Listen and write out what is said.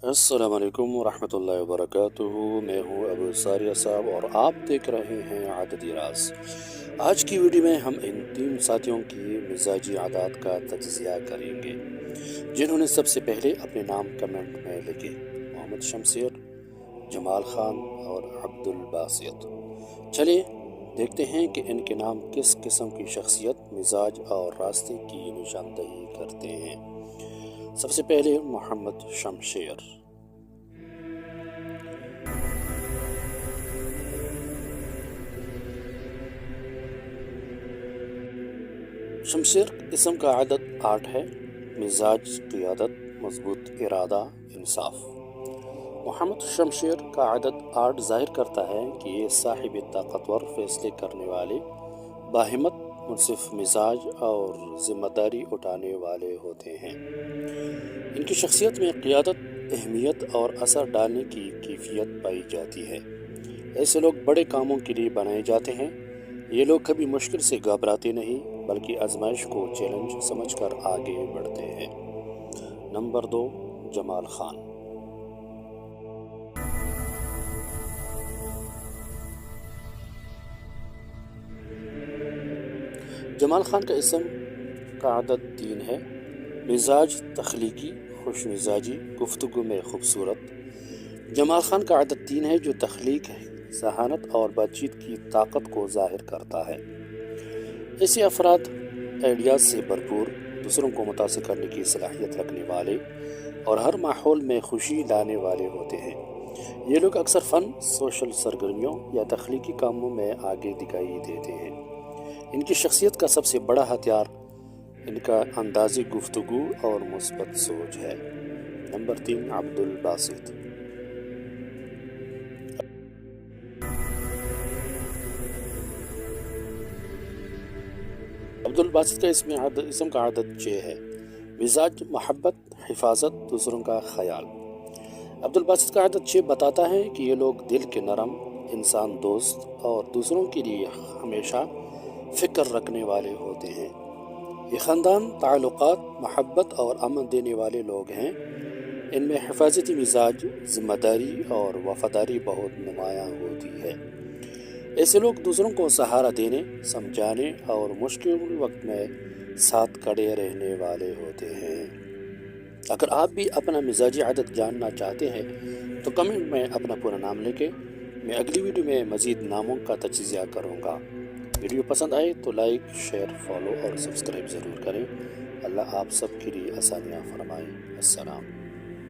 अस्सलाम वालेकुम वरहमतुल्लाहि वबरकातुहू। मैं हूँ अबू सारिया साहब और आप देख रहे हैं आदती राज। आज की वीडियो में हम इन तीन साथियों की मिजाजी आदत का तज्ज़िया करेंगे जिन्होंने सबसे पहले अपने नाम कमेंट में लिखे। मोहम्मद शमशेर, जमाल खान और अब्दुल बासित। चलिए देखते हैं कि इनके नाम किस किस्म की शख्सियत, मिजाज और रास्ते की निशानदही करते हैं। सबसे पहले मोहम्मद शमशेर। शमशेर इसम का आदत 8 है। मिजाज की आदत मजबूत इरादा, इंसाफ। मोहम्मद शमशेर का आदत 8 जाहिर करता है कि ये साहिब ताकतवर, फैसले करने वाले, बाहिम्मत, मुनसिफ मिजाज और जिम्मेदारी उठाने वाले होते हैं। इनकी शख्सियत में क़ियादत, अहमियत और असर डालने की कैफियत पाई जाती है। ऐसे लोग बड़े कामों के लिए बनाए जाते हैं। ये लोग कभी मुश्किल से घबराते नहीं बल्कि आजमाइश को चैलेंज समझकर आगे बढ़ते हैं। नंबर 2, जमाल खान। जमाल खान का इसम का आदत 3 है। मिजाज तख्लीकी, खुश मिजाजी, गुफ्तगू में खूबसूरत। जमाल खान का आदत 3 है जो तख्लीक है, जहानत और बातचीत की ताकत को जाहिर करता है। ऐसे अफराद आइडियाज से भरपूर, दूसरों को मुतासिर करने की सलाहियत रखने वाले और हर माहौल में खुशी लाने वाले होते हैं। ये लोग अक्सर फ़न, सोशल सरगर्मियों या तख्लीकी कामों में आगे दिखाई देते हैं। इनकी शख्सियत का सबसे बड़ा हथियार इनका अंदाज़े गुफ्तगू और मुस्बत सोच है। नंबर 3, अब्दुल बासित। अब्दुल बासित का इसम का आदत 6 है। मिजाज मोहब्बत, हिफाजत, दूसरों का ख्याल। अब्दुल बासित का आदत 6 बताता है कि ये लोग दिल के नरम, इंसान दोस्त और दूसरों के लिए हमेशा फ़िक्र रखने वाले होते हैं। ये ख़ानदान, ताल्लुक़ात, मोहब्बत और अमन देने वाले लोग हैं। इनमें हिफाजती मिजाज, ज़िम्मेदारी और वफ़ादारी बहुत नुमायाँ होती है। ऐसे लोग दूसरों को सहारा देने, समझाने और मुश्किल वक्त में साथ खड़े रहने वाले होते हैं। अगर आप भी अपना मिजाजी आदत जानना चाहते हैं तो कमेंट में अपना पूरा नाम लिखें। मैं अगली वीडियो में मज़ीद नामों का तज्ज़िया करूँगा। वीडियो पसंद आए तो लाइक, शेयर, फॉलो और सब्सक्राइब ज़रूर करें। अल्लाह आप सब के लिए आसानियाँ फरमाए। अस्सलाम।